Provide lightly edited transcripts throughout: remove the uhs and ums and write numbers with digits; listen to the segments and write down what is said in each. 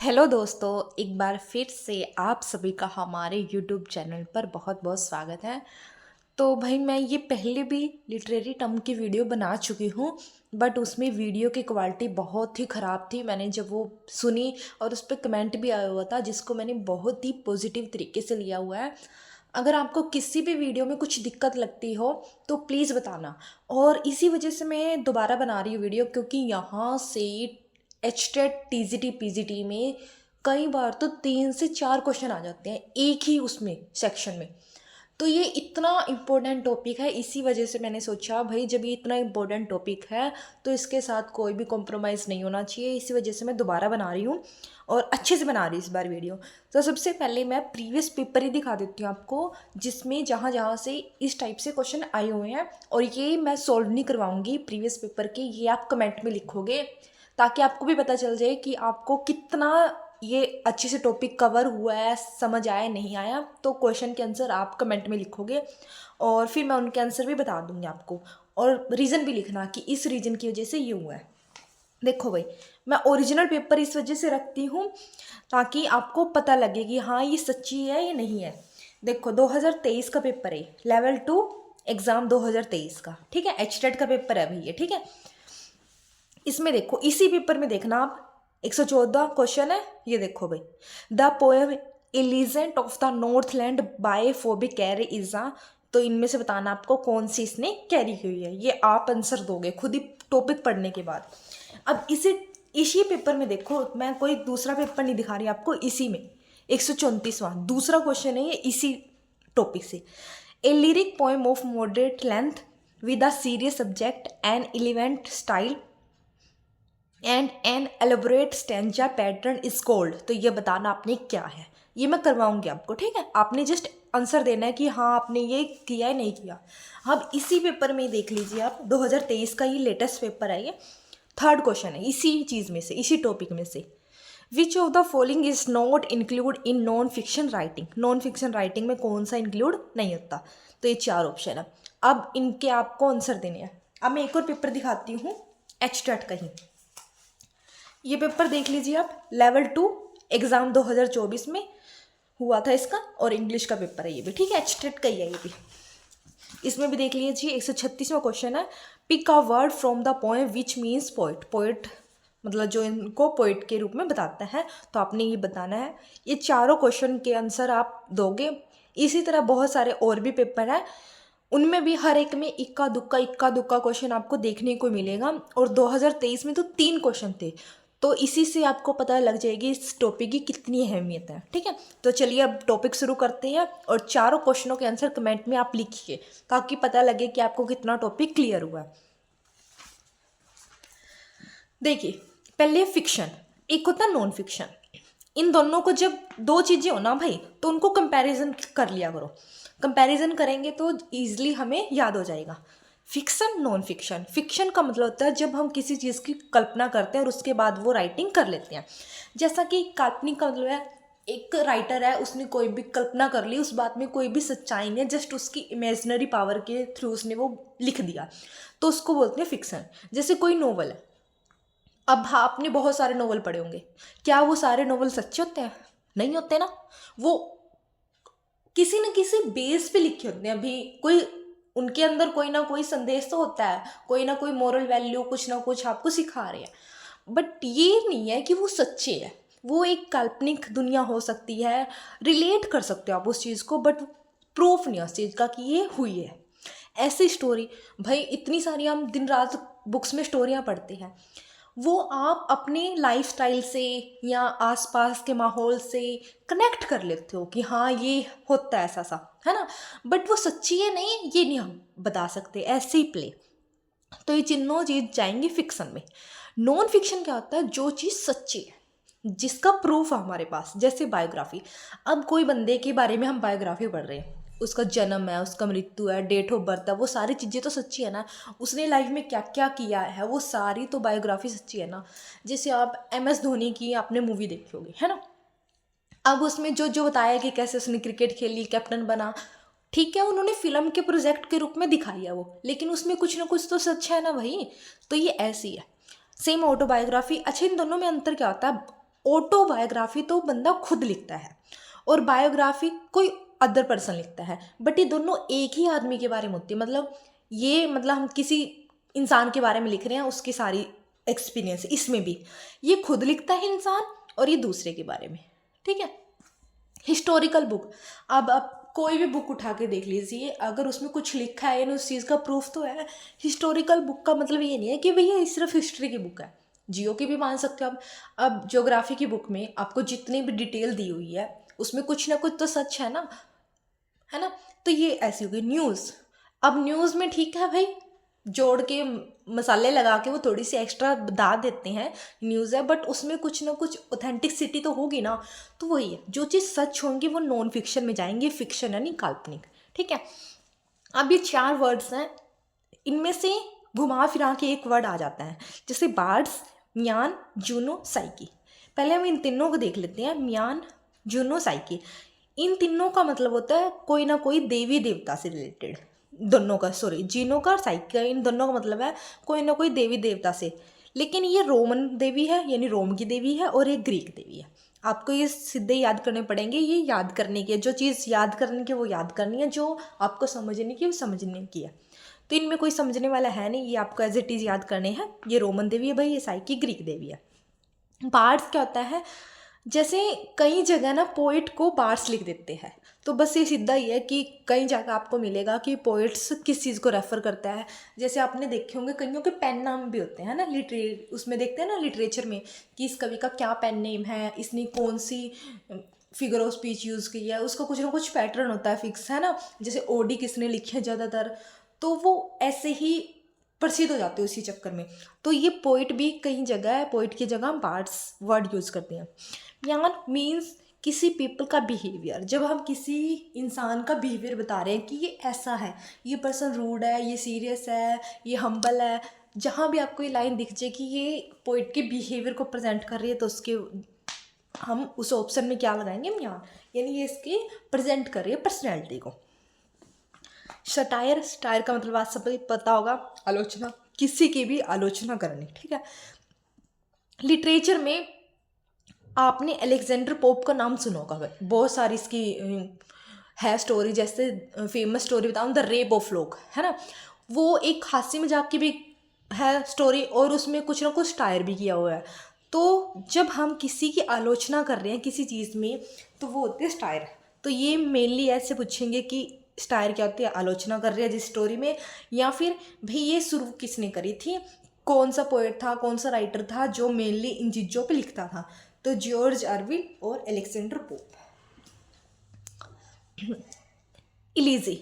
Hello दोस्तों, एक बार फिर से आप सभी का हमारे यूट्यूब चैनल पर बहुत बहुत स्वागत है। तो भाई मैं ये पहले भी लिटरेरी टर्म की वीडियो बना चुकी हूँ, बट उसमें वीडियो की क्वालिटी बहुत ही ख़राब थी। मैंने जब वो सुनी और उस पर कमेंट भी आया हुआ था, जिसको मैंने बहुत ही पॉजिटिव तरीके से लिया हुआ है। अगर आपको किसी भी वीडियो में कुछ दिक्कत लगती हो तो प्लीज़ बताना। और इसी वजह से मैं दोबारा बना रही हूँ वीडियो, क्योंकि यहाँ से H TET T G T P G T में कई बार तो 3 से 4 क्वेश्चन आ जाते हैं एक ही उसमें सेक्शन में। तो ये इतना इम्पोर्टेंट टॉपिक है, इसी वजह से मैंने सोचा भाई जब ये इतना इम्पोर्टेंट टॉपिक है तो इसके साथ कोई भी कॉम्प्रोमाइज़ नहीं होना चाहिए। इसी वजह से मैं दोबारा बना रही हूँ और अच्छे से बना रही हूँ इस बार वीडियो। तो सबसे पहले मैं प्रीवियस पेपर ही दिखा देती हूँ आपको, जिसमें जहाँ जहाँ से इस टाइप से क्वेश्चन आए हुए हैं। और ये मैं सॉल्व नहीं करवाऊँगी प्रीवियस पेपर के, ये आप कमेंट में लिखोगे ताकि आपको भी पता चल जाए कि आपको कितना ये अच्छे से टॉपिक कवर हुआ है, समझ आया नहीं आया। तो क्वेश्चन के आंसर आप कमेंट में लिखोगे और फिर मैं उनके आंसर भी बता दूंगी आपको, और रीज़न भी लिखना कि इस रीज़न की वजह से ये हुआ है। देखो भाई, मैं ओरिजिनल पेपर इस वजह से रखती हूँ ताकि आपको पता लगे कि हाँ ये सच्ची है ये नहीं है। देखो 2023 का पेपर है, लेवल 2 एग्ज़ाम 2023 का, ठीक है। एच टेट का पेपर है भैया, ठीक है। इसमें देखो, इसी पेपर में देखना आप, 114 क्वेश्चन है। ये देखो भाई, the poem elegant of the Northland by Phoebe Cary is a. तो इनमें से बताना आपको कौन सी इसने कैरी हुई है। ये आप आंसर दोगे खुद ही टॉपिक पढ़ने के बाद। अब इसी पेपर में देखो, मैं कोई दूसरा पेपर नहीं दिखा रही आपको, इसी में 134वां दूसरा क्वेश्चन है ये इसी टॉपिक से। A lyric poem of moderate length with a serious subject and elevated style and an elaborate stanza pattern is called. तो ये बताना आपने क्या है, ये मैं करवाऊंगी आपको, ठीक है। आपने जस्ट आंसर देना है कि हाँ आपने ये किया है नहीं किया। अब इसी पेपर में देख लीजिए आप, 2023 का ये लेटेस्ट पेपर है, ये थर्ड क्वेश्चन है इसी चीज़ में से, इसी टॉपिक में से। Which of the following is not include in non fiction writing. Non fiction writing में कौन सा इंक्लूड नहीं होता। तो ये 4 ऑप्शन है। अब इनके आपको आंसर देने हैं। अब मैं एक और पेपर दिखाती हूँ, एच टेट का ही। ये पेपर देख लीजिए आप, लेवल 2 एग्ज़ाम 2024 में हुआ था इसका, और इंग्लिश का पेपर है ये भी, ठीक है। एच टेट का ही है ये भी। इसमें भी देख लीजिए, 136वां क्वेश्चन है, pick a word from the poem which means poet. Poet मतलब जो इनको पोइट के रूप में बताता है, तो आपने ये बताना है। ये चारों क्वेश्चन के आंसर आप दोगे। इसी तरह बहुत सारे और भी पेपर हैं, उनमें भी हर एक में इक्का दुक्का क्वेश्चन आपको देखने को मिलेगा। और 2023 में तो 3 क्वेश्चन थे, तो इसी से आपको पता लग जाएगी इस टॉपिक की कितनी अहमियत है, ठीक है। तो चलिए अब टॉपिक शुरू करते हैं, और चारों क्वेश्चनों के आंसर कमेंट में आप लिखिए ताकि पता लगे कि आपको कितना टॉपिक क्लियर हुआ है। देखिए, पहले फिक्शन, एक होता है नॉन फिक्शन। इन दोनों को जब दो चीज़ें हो ना भाई, तो उनको कंपैरिजन कर लिया करो। कंपैरिजन करेंगे तो ईजिली हमें याद हो जाएगा। Fiction, non fiction. फिक्शन का मतलब होता है जब हम किसी चीज़ की कल्पना करते हैं और उसके बाद वो राइटिंग कर लेते हैं। जैसा कि काल्पनिक का मतलब है, एक राइटर है, उसने कोई भी कल्पना कर ली, उस बात में कोई भी सच्चाई नहीं है, जस्ट उसकी इमेजिनरी पावर के थ्रू उसने वो लिख दिया, तो उसको बोलते हैं फिक्शन। जैसे कोई नोवेल है, अब हाँ, आपने बहुत सारे नोवेल पढ़े होंगे, क्या वो सारे नोवेल सच्चे होते हैं? नहीं होते ना। वो किसी न किसी बेस पे लिखे होते हैं। अभी कोई उनके अंदर कोई ना कोई संदेश तो होता है, कोई ना कोई मोरल वैल्यू, कुछ ना कुछ आपको सिखा रहे हैं। बट ये नहीं है कि वो सच्चे है। वो एक काल्पनिक दुनिया हो सकती है, रिलेट कर सकते हो आप उस चीज़ को, बट प्रूफ नहीं है उस चीज़ का कि ये हुई है। ऐसी स्टोरी, भाई इतनी सारी हम दिन रात बुक्स में स्टोरियाँ पढ़ते हैं, वो आप अपने लाइफस्टाइल से या आसपास के माहौल से कनेक्ट कर लेते हो कि हाँ ये होता है ऐसा सा, है ना। बट वो सच्ची है नहीं, ये नहीं हम बता सकते, ऐसे ही प्ले। तो ये तीनों चीज़ जाएंगी फिक्शन में। नॉन फिक्शन क्या होता है? जो चीज़ सच्ची है, जिसका प्रूफ है हमारे पास, जैसे बायोग्राफी। अब कोई बंदे के बारे में हम बायोग्राफी पढ़ रहे हैं, उसका जन्म है, उसका मृत्यु है, डेट ऑफ बर्थ है, वो सारी चीज़ें तो सच्ची है ना। उसने लाइफ में क्या क्या किया है, वो सारी तो बायोग्राफी सच्ची है ना। जैसे आप MS धोनी की आपने मूवी देखी होगी, है ना। अब उसमें जो जो बताया कि कैसे उसने क्रिकेट खेली, कैप्टन बना, ठीक है, उन्होंने फिल्म के प्रोजेक्ट के रूप में दिखाई है वो, लेकिन उसमें कुछ ना कुछ तो सच है ना भाई। तो ये ऐसी है, सेम ऑटोबायोग्राफी। अच्छा, इन दोनों में अंतर क्या होता है? ऑटोबायोग्राफी तो बंदा खुद लिखता है और बायोग्राफी कोई अदर पर्सन लिखता है, बट ये दोनों एक ही आदमी के बारे में होती है। मतलब हम किसी इंसान के बारे में लिख रहे हैं, उसकी सारी एक्सपीरियंस। इसमें भी ये खुद लिखता है इंसान और ये दूसरे के बारे में, ठीक है। हिस्टोरिकल बुक, अब आप कोई भी बुक उठा के देख लीजिए, अगर उसमें कुछ लिखा है यानी उस चीज़ का प्रूफ तो है। हिस्टोरिकल बुक का मतलब ये नहीं है कि भैया ये सिर्फ हिस्ट्री की बुक है, जियो की भी मान सकते हो आप। अब ज्योग्राफी की बुक में आपको जितनी भी डिटेल दी हुई है उसमें कुछ ना कुछ तो सच है ना। तो ये ऐसी होगी न्यूज़। अब न्यूज़ में ठीक है भाई, जोड़ के मसाले लगा के वो थोड़ी सी एक्स्ट्रा बता देते हैं न्यूज़ है, बट उसमें कुछ ना कुछ ऑथेंटिसिटी तो होगी ना। तो वही है, जो चीज़ सच होंगी वो नॉन फिक्शन में जाएंगे, फिक्शन यानी काल्पनिक, ठीक है। अब ये 4 वर्ड्स हैं, इनमें से घुमा फिरा के एक वर्ड आ जाता है, जैसे बार्ड्स, म्यान, जूनो, साइकी। पहले हम इन तीनों को देख लेते हैं, म्यान, जूनो, साइकी। इन तीनों का मतलब होता है कोई ना कोई देवी देवता से रिलेटेड। दोनों का, सॉरी, जीनो का और साइकी का, इन दोनों का मतलब है कोई ना कोई देवी देवता से। लेकिन ये रोमन देवी है यानी रोम की देवी है और एक ग्रीक देवी है। आपको ये सीधे याद करने पड़ेंगे, ये याद करने की है। जो चीज़ याद करने की वो याद करनी है, जो आपको समझने की वो समझने की है। तो इनमें कोई समझने वाला है नहीं, ये आपको एज इट इज़ याद करने हैं। ये रोमन देवी है भाई, ये साइकी ग्रीक देवी है। बार्ड्स क्या होता है, जैसे कई जगह ना पोइट को बार्ड्स लिख देते हैं, तो बस ये सीधा ही है कि कई जगह आपको मिलेगा कि पोइट्स किस चीज़ को रेफर करता है। जैसे आपने देखे होंगे कईयों के पेन नाम भी होते हैं ना, उसमें देखते हैं ना लिटरेचर में कि इस कवि का क्या पेन नेम है, इसने कौन सी फिगर ऑफ स्पीच यूज़ की है, उसका कुछ ना कुछ पैटर्न होता है फिक्स, है ना। जैसे ओडी किसने लिखी है ज़्यादातर, तो वो ऐसे ही प्रसिद्ध हो जाते हैं उसी चक्कर में। तो ये पोइट भी कई जगह है, पोइट की जगह बार्ड्स वर्ड यूज़ करते हैं। यान मीन्स किसी पीपल का बिहेवियर। जब हम किसी इंसान का बिहेवियर बता रहे हैं कि ये ऐसा है, ये पर्सन रूड है, ये सीरियस है, ये हम्बल है, जहाँ भी आपको ये लाइन दिख जाए कि ये पोइट के बिहेवियर को प्रेजेंट कर रही है, तो उसके हम उस ऑप्शन में क्या लगाएंगे, म्यान, यानी ये इसकी प्रेजेंट कर रही है पर्सनैलिटी को। सटायर, सटायर का मतलब आज सबको पता होगा, आलोचना, किसी की भी आलोचना करनी, ठीक है। लिटरेचर में आपने अलेक्जेंडर पोप का नाम सुना होगा, बहुत सारी इसकी है स्टोरी। जैसे फेमस स्टोरी बताऊँ, द रेप ऑफ लोग, है ना। वो एक हास्य मजाक की भी है स्टोरी और उसमें कुछ ना कुछ टायर भी किया हुआ है। तो जब हम किसी की आलोचना कर रहे हैं किसी चीज़ में, तो वो होते हैं स्टायर। तो ये मेनली ऐसे पूछेंगे कि स्टायर क्या होती है, आलोचना कर रहे हैं जिस स्टोरी में, या फिर भाई ये शुरू किसने करी थी, कौन सा पोएट था, कौन सा राइटर था जो मेनली इन चीज़ों पे लिखता था। तो जॉर्ज ऑरवेल और अलेक्जेंडर पोप। इलीजी,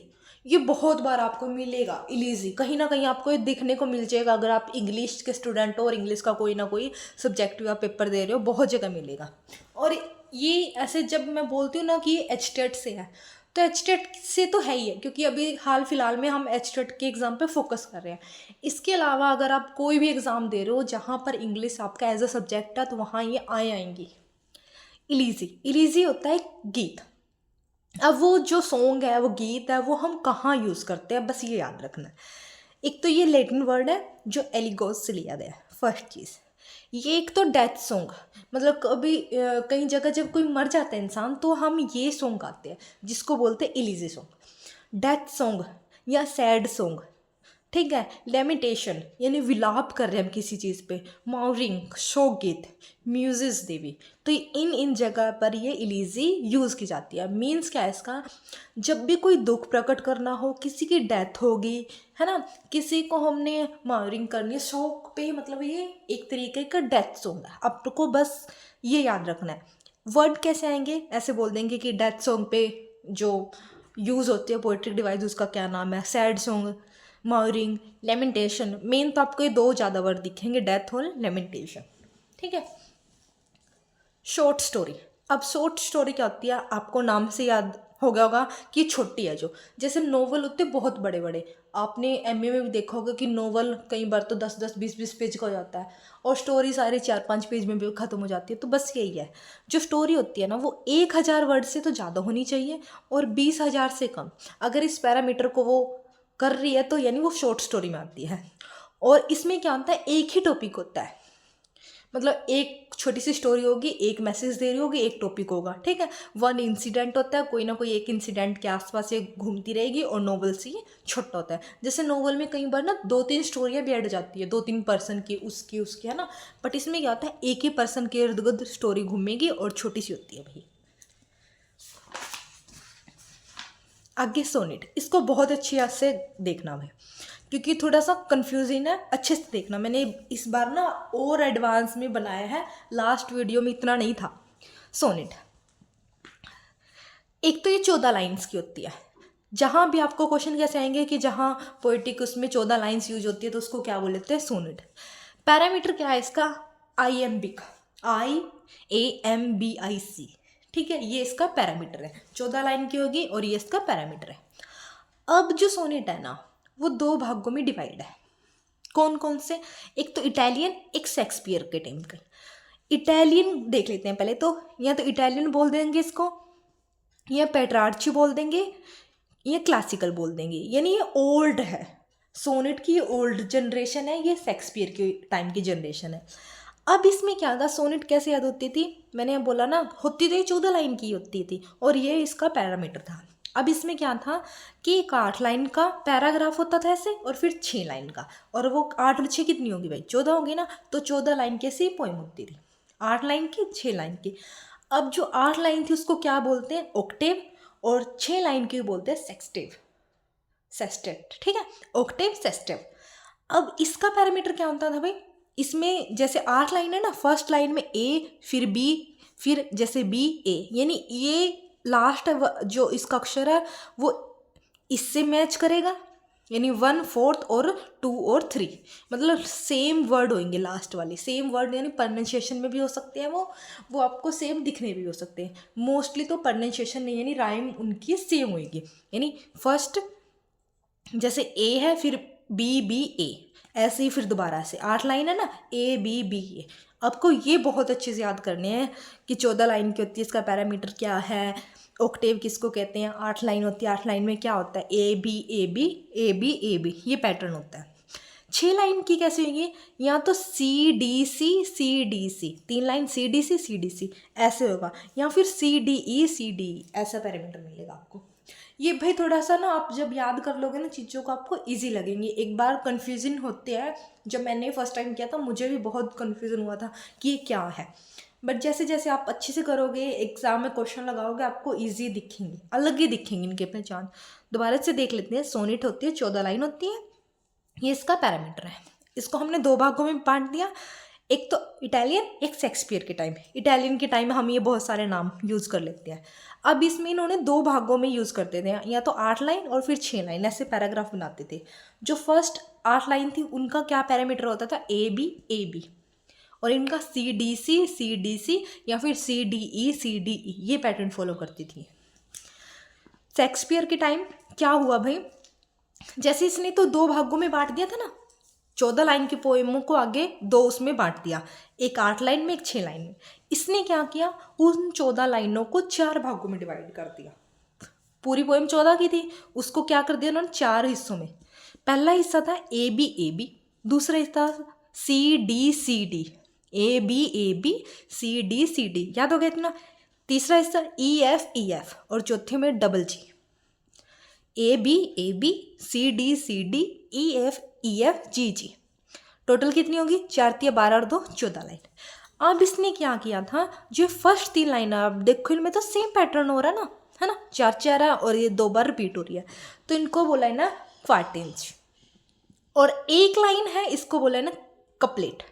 ये बहुत बार आपको मिलेगा। इलीजी कहीं ना कहीं आपको ये दिखने को मिल जाएगा अगर आप इंग्लिश के स्टूडेंट हो और इंग्लिश का कोई ना कोई सब्जेक्टिव आप पेपर दे रहे हो, बहुत जगह मिलेगा। और ये ऐसे जब मैं बोलती हूँ ना कि एच टेट से है, तो एच टेट से तो है ही है, क्योंकि अभी हाल फिलहाल में हम एच टेट के एग्ज़ाम पे फोकस कर रहे हैं। इसके अलावा अगर आप कोई भी एग्ज़ाम दे रहे हो जहाँ पर इंग्लिश आपका एज अ सब्जेक्ट है, तो वहाँ ये आएंगी। इलीजी, इलीजी होता है गीत। अब वो जो सॉन्ग है, वो गीत है, वो हम कहाँ यूज़ करते हैं, बस ये याद रखना है। एक तो ये लैटिन वर्ड है जो एलिगोस से लिया गया है, फर्स्ट चीज़। ये एक तो डेथ सॉन्ग, मतलब कभी कई जगह जब कोई मर जाता है इंसान, तो हम ये सॉन्ग गाते हैं जिसको बोलते हैं इलीजी सॉन्ग। डेथ सॉन्ग या सैड सॉन्ग, ठीक है। लेमिटेशन यानी विलाप कर रहे हैं हम किसी चीज़ पे। माउरिंग, शोक गीत, म्यूजिस देवी। तो इन जगह पर ये इलीजी यूज़ की जाती है। मीन्स क्या है इसका, जब भी कोई दुख प्रकट करना हो, किसी की डेथ होगी, है ना, किसी को हमने माउरिंग करनी है, शोक पे, मतलब ये एक तरीके का डेथ सॉन्ग है। आपको बस ये याद रखना है। वर्ड कैसे आएंगे, ऐसे बोल देंगे कि डेथ सॉन्ग पे जो यूज़ होती है पोएट्रिक डिवाइस, उसका क्या नाम है, सैड सॉन्ग, मॉरिंग, लेमेंटेशन। मेन तो आपको ये 2 ज़्यादा वर्ड दिखेंगे, डेथ और लेमेंटेशन, ठीक है। शॉर्ट स्टोरी, अब शॉर्ट स्टोरी क्या होती है, आपको नाम से याद हो गया होगा कि छोटी है। जो जैसे नोवेल होते बहुत बड़े बड़े, आपने एमए में भी देखा होगा कि नोवेल कई बार तो 10-10, 20-20 पेज का हो जाता है, और स्टोरी सारे 4-5 पेज में भी ख़त्म हो जाती है। तो बस यही है, जो स्टोरी होती है ना, वो 1000 वर्ड से तो ज़्यादा होनी चाहिए और 20,000 से कम। अगर इस पैरामीटर को वो कर रही है तो यानी वो शॉर्ट स्टोरी में आती है। और इसमें क्या होता है, एक ही टॉपिक होता है, मतलब एक छोटी सी स्टोरी होगी, एक मैसेज दे रही होगी, एक टॉपिक होगा, ठीक है। वन इंसिडेंट होता है, कोई ना कोई एक इंसिडेंट के आसपास ये घूमती रहेगी, और नोवेल से ये छोटा होता है। जैसे नोवेल में कई बार ना 2-3 स्टोरियाँ भी ऐड जाती है, 2-3 पर्सन की, उसकी है ना, बट इसमें क्या होता है, एक ही पर्सन के इर्द गिर्द स्टोरी घूमेगी और छोटी सी होती है भाई। आगे सोनेट, इसको बहुत अच्छी याद से देखना भाई, क्योंकि थोड़ा सा कंफ्यूजिंग है, अच्छे से देखना। मैंने इस बार ना और एडवांस में बनाया है, लास्ट वीडियो में इतना नहीं था। सोनेट एक तो ये 14 लाइन्स की होती है। जहाँ भी आपको क्वेश्चन कैसे आएंगे कि जहाँ पोइटिक उसमें 14 लाइन्स यूज होती है तो उसको क्या बोल लेते हैं, सोनेट। पैरामीटर क्या है इसका, आईएमबिक, IAMBIC, ठीक है, ये इसका पैरामीटर है। 14 लाइन की होगी और ये इसका पैरामीटर है। अब जो सोनेट है ना, वो 2 भागों में डिवाइड है। कौन कौन से, एक तो इटालियन, एक शेक्सपियर के टाइम का। इटालियन देख लेते हैं पहले तो, या तो इटालियन बोल देंगे इसको, या पेट्रार्ची बोल देंगे, या क्लासिकल बोल देंगे, यानी ये ओल्ड है। सोनेट की ओल्ड जनरेशन है, ये शेक्सपियर के टाइम की जनरेशन है। अब इसमें क्या था, सोनेट कैसे याद होती थी, मैंने बोला ना, होती तो ये 14 लाइन की होती थी, और ये इसका पैरामीटर था। अब इसमें क्या था कि एक 8 लाइन का पैराग्राफ होता था ऐसे, और फिर 6 लाइन का, और वो 8 और 6 कितनी होगी भाई, 14 होगी ना, तो 14 लाइन की ऐसी पोएम होती थी, 8 लाइन की, 6 लाइन की। अब जो 8 लाइन थी उसको क्या बोलते हैं, ऑक्टेव, और 6 लाइन की बोलते हैं सेक्सटेव, सेस्टेट, ठीक है, ऑक्टेव सेस्टेव। अब इसका पैरामीटर क्या होता था भाई, इसमें जैसे 8 लाइन है ना, फर्स्ट लाइन में ए, फिर बी, फिर जैसे बी ए, यानी ये लास्ट जो इसका अक्षर है वो इससे मैच करेगा, यानी 1/4 और 2 और 3, मतलब सेम वर्ड होंगे लास्ट वाले, सेम वर्ड, यानी प्रोनाउंसिएशन में भी हो सकते हैं वो आपको सेम दिखने भी हो सकते हैं। मोस्टली तो प्रोनाउंसिएशन नहीं, यानी राइम उनकी सेम होगी, यानी फर्स्ट जैसे ए है, फिर बी बी ए, ऐसे ही फिर दोबारा से 8 लाइन है ना, ए बी बी ए। आपको ये बहुत अच्छे से याद करने हैं कि 14 लाइन की होती है, इसका पैरामीटर क्या है, ऑक्टेव किसको कहते हैं, 8 लाइन होती है, 8 लाइन में क्या होता है, A B A B A B A B, ये पैटर्न होता है। 6 लाइन की कैसे होगी, या तो C D C, 3 line C D C ऐसे होगा, या फिर सी डी ई, ऐसा पैरामीटर मिलेगा आपको। ये भाई थोड़ा सा ना आप जब याद कर लोगे ना चीज़ों को, आपको इजी लगेंगे। एक बार कन्फ्यूजन होते हैं, जब मैंने फर्स्ट टाइम किया था मुझे भी बहुत कन्फ्यूजन हुआ था कि ये क्या है, बट जैसे जैसे आप अच्छे से करोगे, एग्जाम में क्वेश्चन लगाओगे, आपको इजी दिखेंगे, अलग ही दिखेंगे इनके पहचान। दोबारा से देख लेते हैं। सोनेट होती है, 14 लाइन होती है, ये इसका पैरामीटर है। इसको हमने 2 भागों में बांट दिया, एक तो इटालियन, एक शेक्सपियर के टाइम। इटालियन के टाइम में हम ये बहुत सारे नाम यूज़ कर लेते हैं। अब इसमें इन्होंने 2 भागों में यूज़ करते थे, या तो 8 लाइन और फिर 6 लाइन, ऐसे पैराग्राफ बनाते थे। जो फर्स्ट 8 लाइन थी उनका क्या पैरामीटर होता था, ए बी, और इनका सी डी सी या फिर सी डी ई, ये पैटर्न फॉलो करती थी। शेक्सपियर के टाइम क्या हुआ भाई, जैसे इसने तो 2 भागों में बांट दिया था ना, 14 लाइन की पोएमों को आगे 2 उसमें बांट दिया, एक 8 लाइन में, एक 6 लाइन में। इसने क्या किया, उन 14 लाइनों को 4 भागों में डिवाइड कर दिया। पूरी पोएम 14 की थी, उसको क्या कर दिया उन्होंने, 4 हिस्सों में। पहला हिस्सा था ए बी, दूसरा हिस्सा C D, A B C D, याद हो गया इतना। तीसरा हिस्सा ई एफ, और चौथे में double G, A B C D E F G. Total कितनी होगी, 4 × 12 और 2 14 लाइन। अब इसने क्या किया था, जो फर्स्ट 3 लाइन, आप देखो इनमें तो सेम पैटर्न हो रहा है ना, है ना, 4 है और ये 2 बार रिपीट हो रही है, तो इनको बोला है ना क्वार्टेंज। और एक लाइन है, इसको बोला है ना कपलेट।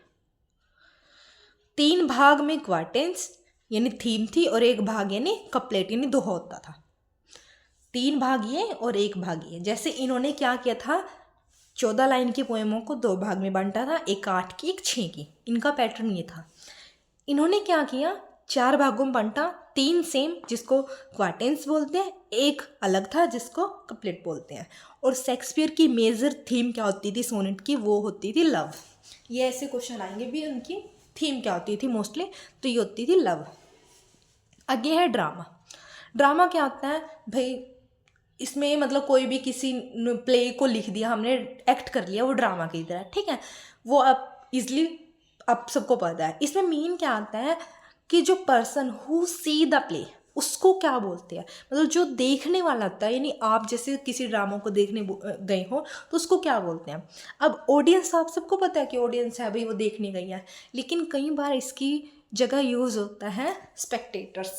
3 भाग में क्वार्टेंज यानी थीम थी, और 1 भाग यानी कपलेट यानी दोहा होता था। 3 भाग ये और 1 भाग ये। जैसे इन्होंने क्या किया था, 14 लाइन की पोएमों को 2 भाग में बांटा था, एक 8 की, एक 6 की। इनका पैटर्न ये था। इन्होंने क्या किया, 4 भागों में बांटा, 3 सेम जिसको क्वार्टेंस बोलते हैं, 1 अलग था जिसको कपलेट बोलते हैं। और शेक्सपियर की मेजर थीम क्या होती थी सोनेट की, वो होती थी लव। ये ऐसे क्वेश्चन आएंगे भी, उनकी थीम क्या होती थी मोस्टली, तो ये होती थी लव। आगे है ड्रामा। ड्रामा क्या होता है भाई, इसमें मतलब कोई भी किसी प्ले को लिख दिया हमने, एक्ट कर लिया वो ड्रामा की तरह, ठीक है। वो आप इजली आप सबको पता है। इसमें मेन क्या आता है कि जो person who see the play, उसको क्या बोलते हैं, मतलब जो देखने वाला होता है, यानी आप जैसे किसी ड्रामा को देखने गए हो तो उसको क्या बोलते हैं। अब ऑडियंस, आप सबको पता है कि ऑडियंस है भाई, वो देखने गई है, लेकिन कई बार इसकी जगह यूज़ होता है स्पेक्टेटर्स।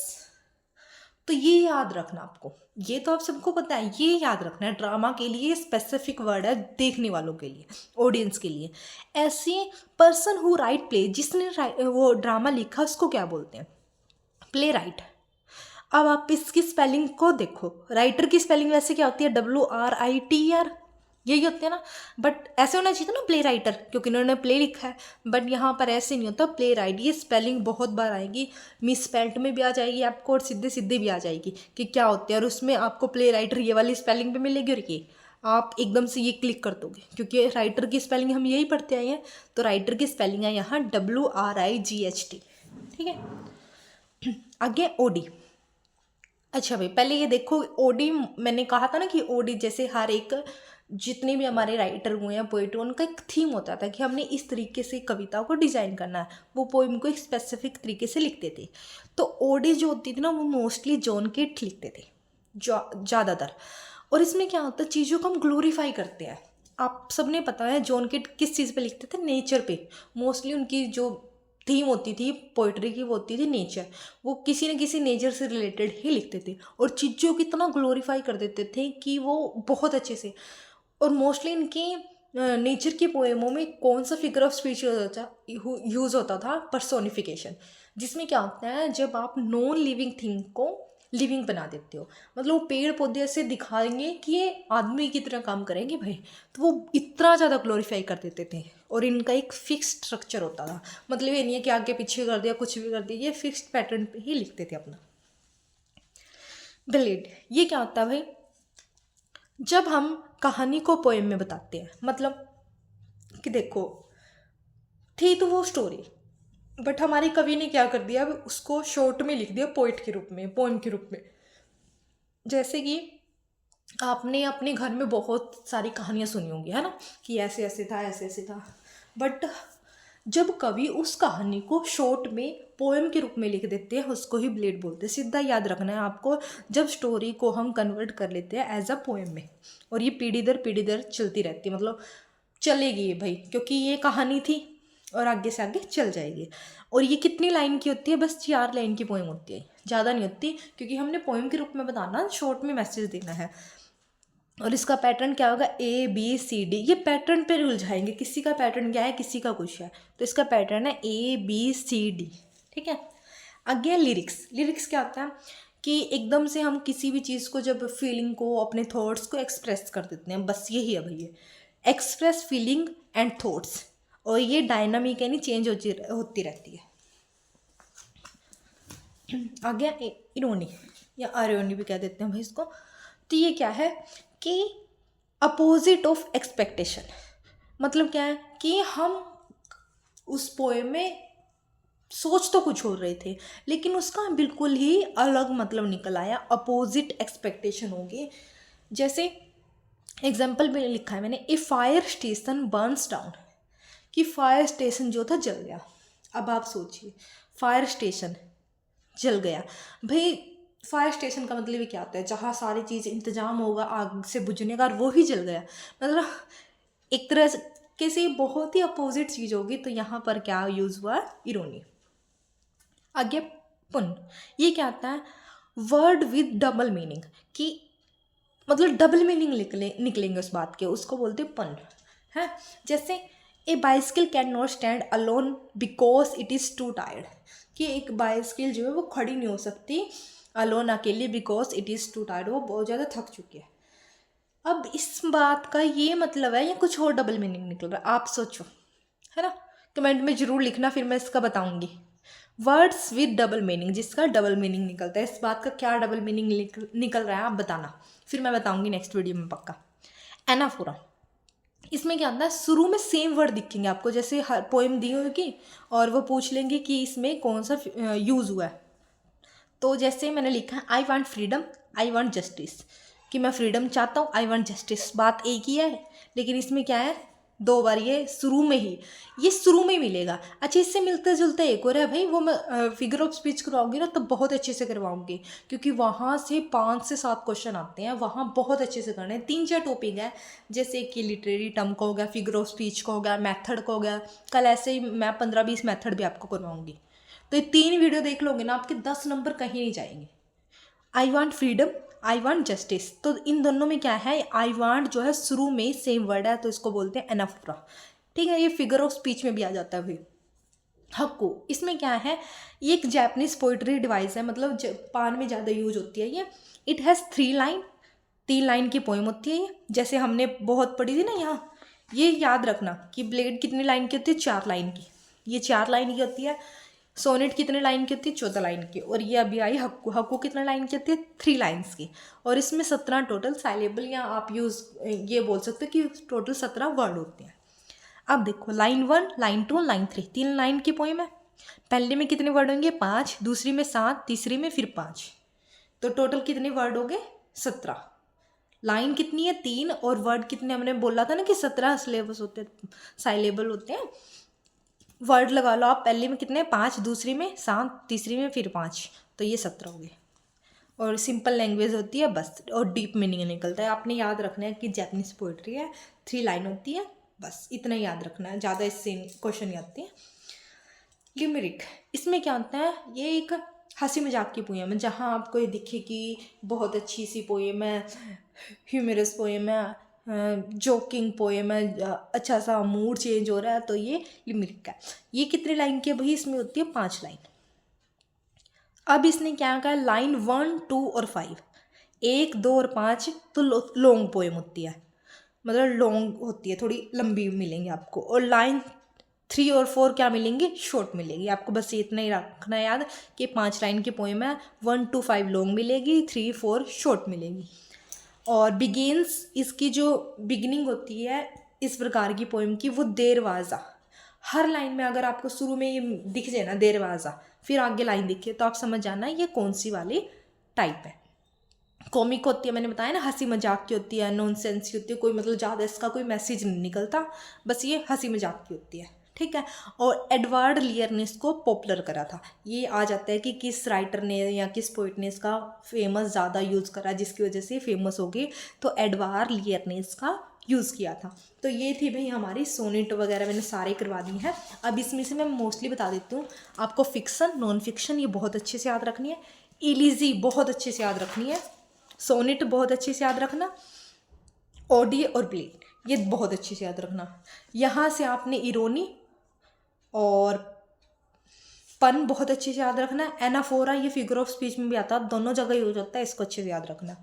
तो ये याद रखना आपको, ये तो आप सबको पता है, ये याद रखना है, ड्रामा के लिए स्पेसिफिक वर्ड है, देखने वालों के लिए, ऑडियंस के लिए। ऐसे पर्सन हु राइट प्ले, जिसने वो ड्रामा लिखा उसको क्या बोलते हैं, प्ले राइट। अब आप इसकी स्पेलिंग को देखो, राइटर की स्पेलिंग वैसे क्या होती है, WRITER, यही होते हैं ना। बट ऐसे होना चाहिए था ना प्ले राइटर, क्योंकि इन्होंने प्ले लिखा है, बट यहाँ पर ऐसे नहीं होता, प्ले राइट। ये स्पेलिंग बहुत बार आएगी, मिस स्पेल्ट में भी आ जाएगी आपको, और सीधे सीधे भी आ जाएगी कि क्या होते हैं, और उसमें आपको प्ले राइटर ये वाली स्पेलिंग पे मिलेगी, और ये आप एकदम से ये क्लिक कर दोगे, क्योंकि राइटर की स्पेलिंग हम यही पढ़ते आए हैं। तो राइटर की स्पेलिंग है यहाँ WRIGHT, ठीक है। आगे ओडी। अच्छा भाई, पहले ये देखो, ओडी मैंने कहा था ना कि ओडी जैसे हर एक, जितने भी हमारे राइटर हुए हैं, पोइट हुए, उनका एक थीम होता था कि हमने इस तरीके से कविता को डिज़ाइन करना है, वो पोइम को एक स्पेसिफिक तरीके से लिखते थे। तो ओडी जो होती थी ना, वो मोस्टली जॉन केट लिखते थे ज़्यादातर। और इसमें क्या होता है, चीज़ों को हम ग्लोरीफाई करते हैं। आप सबने पता है जॉन केट किस चीज़ पे लिखते थे, नेचर पे। मोस्टली उनकी जो थीम होती थी पोइट्री की, वो होती थी नेचर। वो किसी न किसी नेचर से रिलेटेड ही लिखते थे, और चीज़ों को इतना ग्लोरीफाई कर देते थे कि वो बहुत अच्छे से। और मोस्टली इनकी नेचर की पोएमों में कौन सा फिगर ऑफ स्पीच यूज़ होता था, पर्सोनिफिकेशन। जिसमें क्या होता है, जब आप नॉन लिविंग थिंग को लिविंग बना देते हो, मतलब वो पेड़ पौधे ऐसे दिखाएंगे कि ये आदमी की तरह काम करेंगे भाई, तो वो इतना ज़्यादा ग्लोरीफाई कर देते थे। और इनका एक फिक्स स्ट्रक्चर होता था, मतलब ये नहीं है कि आगे पीछे कर दिया, कुछ भी कर दिया, ये फिक्स्ड पैटर्न पे ही लिखते थे अपना। ग्लेड, ये क्या होता है भाई, जब हम कहानी को पोएम में बताते हैं, मतलब कि देखो, थी तो वो स्टोरी, बट हमारे कवि ने क्या कर दिया, अब उसको शॉर्ट में लिख दिया, पोइट के रूप में, पोएम के रूप में। जैसे कि आपने अपने घर में बहुत सारी कहानियाँ सुनी होंगी, है ना, कि ऐसे ऐसे था, ऐसे ऐसे था। बट जब कवि उस कहानी को शॉर्ट में पोएम के रूप में लिख देते हैं, उसको ही ब्लेड बोलते हैं। सीधा याद रखना है आपको, जब स्टोरी को हम कन्वर्ट कर लेते हैं एज अ पोएम में, और ये पीढ़ी दर चलती रहती है, मतलब चलेगी ये भाई, क्योंकि ये कहानी थी और आगे से आगे चल जाएगी। और ये कितनी लाइन की होती है, बस 4 लाइन की पोएम होती है, ज़्यादा नहीं होती, क्योंकि हमने पोएम के रूप में बताना, शॉर्ट में मैसेज देना है। और इसका पैटर्न क्या होगा, ABCD, ये पैटर्न पे उलझाएंगे, किसी का पैटर्न क्या है, किसी का कुछ है, तो इसका पैटर्न है ABCD, ठीक है। आगे लिरिक्स। लिरिक्स क्या होता है कि एकदम से हम किसी भी चीज़ को, जब फीलिंग को, अपने थॉट्स को एक्सप्रेस कर देते हैं, बस यही है भैया, एक्सप्रेस फीलिंग एंड थॉट्स। और ये डायनामिक यानी चेंज होती रहती है। आगे इरोनी या अरेोनी भी कह देते हैं भाई इसको। तो ये क्या है कि अपोजिट ऑफ एक्सपेक्टेशन, मतलब क्या है कि हम उस पोएम में सोच तो कुछ हो रहे थे, लेकिन उसका बिल्कुल ही अलग मतलब निकल आया, अपोजिट एक्सपेक्टेशन होगी। जैसे एग्जाम्पल में लिखा है मैंने, ए फायर स्टेशन बर्न्स डाउन, कि फायर स्टेशन जो था जल गया। अब आप सोचिए, फायर स्टेशन जल गया भाई, फायर स्टेशन का मतलब ही क्या होता है, जहाँ सारी चीज़ इंतजाम होगा आग से बुझने का, और वो ही जल गया, मतलब एक तरह के से बहुत ही अपोजिट चीज़ होगी। तो यहाँ पर क्या यूज़ हुआ, इरोनी। आगे पुन, ये क्या आता है, वर्ड विद डबल मीनिंग, कि मतलब डबल मीनिंग निकलेंगे उस बात के, उसको बोलते हैं पन, है। जैसे a bicycle can not stand alone because it is two tired, कि एक बाइसिकल जो है वो खड़ी नहीं हो सकती अलोन, अकेले, because it is two tired, वो बहुत ज़्यादा थक चुकी है। अब इस बात का ये मतलब है या कुछ और डबल मीनिंग निकल रहा है, आप सोचो, है ना, कमेंट में ज़रूर लिखना, फिर मैं इसका बताऊंगी। वर्ड्स विद डबल मीनिंग, जिसका डबल मीनिंग निकलता है, इस बात का क्या डबल मीनिंग निकल रहा है आप बताना, फिर मैं बताऊंगी नेक्स्ट वीडियो में पक्का। एनाफोरा, इसमें क्या होता है, शुरू में सेम वर्ड दिखेंगे आपको, जैसे हर पोएम दी होगी और वो पूछ लेंगे कि इसमें कौन सा यूज़ हुआ है। तो जैसे मैंने लिखा है, I want freedom, I want justice, कि मैं फ्रीडम चाहता हूँ, आई वांट जस्टिस, बात एक ही है, लेकिन इसमें क्या है, 2 बार ये शुरू में ही मिलेगा। अच्छा, इससे मिलता जुलता एक और है भाई, वो मैं फिगर ऑफ स्पीच करवाऊंगी ना तो बहुत अच्छे से करवाऊंगी, क्योंकि वहाँ से 5 से 7 क्वेश्चन आते हैं, वहाँ बहुत अच्छे से करने हैं। 3-4 टॉपिक है, जैसे कि लिटरेरी टर्म का हो गया, फिगर ऑफ स्पीच का हो गया, मैथड का हो गया। कल ऐसे ही मैं 15-20 मैथड भी आपको करवाऊंगी। तो ये 3 वीडियो देख लोगे ना, आपके 10 नंबर कहीं नहीं जाएंगे। I want freedom, I want justice, तो इन दोनों में क्या है, आई वॉन्ट जो है शुरू में सेम वर्ड है, तो इसको बोलते हैं एनाफोरा। ठीक है, ये फिगर ऑफ स्पीच में भी आ जाता है भाई। हक्कू, इसमें क्या है, ये एक जापानीज पोइट्री डिवाइस है, मतलब जापान में ज़्यादा यूज होती है ये। इट हैज़ 3 लाइन, 3 लाइन की पोएम होती है ये, जैसे हमने बहुत पढ़ी थी ना यहाँ। ये याद रखना कि ब्लेड कितनी लाइन की होती है, 4 लाइन की, ये 4 लाइन की होती है। सोनेट कितने लाइन की होती है, 14 लाइन की। और ये अभी आई हक्कू, हक्कू कितने लाइन की होती है, 3 लाइन्स की। और इसमें 17 टोटल साइलेबल, या आप ये बोल सकते हो कि टोटल 17 वर्ड होते हैं। अब देखो, लाइन 1, लाइन 2, लाइन 3, 3 लाइन की पोएम है। पहले में कितने वर्ड होंगे, 5, दूसरी में 7, तीसरी में फिर 5, तो टोटल कितने वर्ड हो गए, 17। लाइन कितनी है, 3, और वर्ड कितने, हमने बोला था ना कि 17 सिलेबस होते हैं, साइलेबल होते हैं। वर्ड लगा लो आप, पहले में कितने, 5, दूसरी में 7, तीसरी में फिर 5, तो ये 17 हो गए। और सिंपल लैंग्वेज होती है बस, और डीप मीनिंग निकलता है। आपने याद रखना है कि जापानीज पोइट्री है, 3 लाइन होती है, बस इतना ही याद रखना है, ज़्यादा इससे क्वेश्चन नहीं आते हैं। लिमरिक, इसमें क्या होता है, ये एक हंसी मजाक की पोएम है, जहाँ आपको ये दिखे कि बहुत अच्छी सी पोएम है, ह्यूमरस पोएम है, जोकिंग पोएम है, अच्छा सा मूड चेंज हो रहा है, तो ये लिमरिक है। ये कितने लाइन की है भाई, इसमें होती है 5 लाइन। अब इसने क्या कहा, लाइन 1, 2 और 5, 1, 2 और 5 तो लॉन्ग पोएम होती है, मतलब लॉन्ग होती है, थोड़ी लंबी मिलेंगी आपको। और लाइन 3 और 4 क्या मिलेंगी, शॉर्ट मिलेगी आपको। बस इतना ही रखना याद कि 5 लाइन की पोएम है, 1 to 5 लॉन्ग मिलेगी, 3, 4 शॉर्ट मिलेगी। और बिगिन्स, इसकी जो बिगिनिंग होती है इस प्रकार की पोएम की, वो देरवाज़ा। हर लाइन में अगर आपको शुरू में ये दिख जाए ना देरवाज़ा, फिर आगे लाइन दिखे, तो आप समझ जाना ये कौन सी वाली टाइप है। कॉमिक होती है, मैंने बताया ना, हंसी मजाक की होती है, नॉनसेंस की होती है, कोई मतलब ज़्यादा इसका कोई मैसेज नहीं निकलता, बस ये हंसी मजाक की होती है। ठीक है, और एडवर्ड लियर ने इसको पॉपुलर करा था। ये आ जाता है कि किस राइटर ने या किस पोइट ने इसका फेमस ज़्यादा यूज़ करा, जिसकी वजह से फेमस हो गई, तो एडवर्ड लियर ने इसका यूज़ किया था। तो ये थी भाई हमारी सोनेट वगैरह, मैंने सारे करवा दी हैं। अब इसमें से मैं मोस्टली बता देती हूँ आपको। फिक्सन, नॉन फिक्शन, ये बहुत अच्छे से याद रखनी है। इलीजी बहुत अच्छे से याद रखनी है। सोनेट बहुत अच्छे से याद रखना। ओडी और ब्लेड ये बहुत अच्छे से याद रखना। यहाँ से आपने इरोनी और पन बहुत अच्छे से याद रखना। एनाफोरा ये फिगर ऑफ स्पीच में भी आता है, दोनों जगह यूज होता है, इसको अच्छे से याद रखना।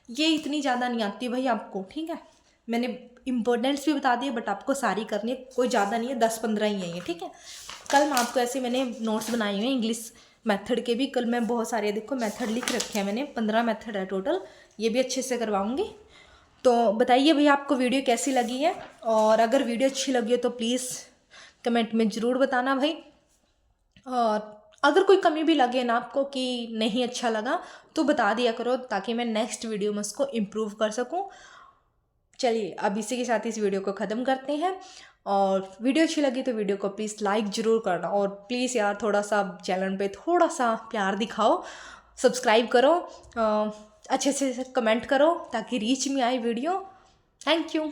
ये इतनी ज़्यादा नहीं आती भाई आपको, ठीक है। मैंने इंपॉर्टेंट्स भी बता दिए, बट आपको सारी करनी है, कोई ज़्यादा नहीं है, 10-15 ही है ये, ठीक है। कल मैं आपको ऐसे मैंने नोट्स बनाए हुए हैं इंग्लिश मेथड के भी, कल मैं बहुत सारे देखो मेथड लिख रखे हैं मैंने, 15 मेथड है टोटल, ये भी अच्छे से करवाऊँगी। तो बताइए भैया आपको वीडियो कैसी लगी है, और अगर वीडियो अच्छी लगी है तो प्लीज़ कमेंट में ज़रूर बताना भाई। और अगर कोई कमी भी लगे ना आपको कि नहीं अच्छा लगा, तो बता दिया करो, ताकि मैं नेक्स्ट वीडियो में उसको इम्प्रूव कर सकूं। चलिए अब इसी के साथ इस वीडियो को ख़त्म करते हैं। और वीडियो अच्छी लगी तो वीडियो को प्लीज़ लाइक ज़रूर करना, और प्लीज़ यार थोड़ा सा चैनल पे थोड़ा सा प्यार दिखाओ, सब्सक्राइब करो, अच्छे से कमेंट करो, ताकि रीच में आए वीडियो। Thank you.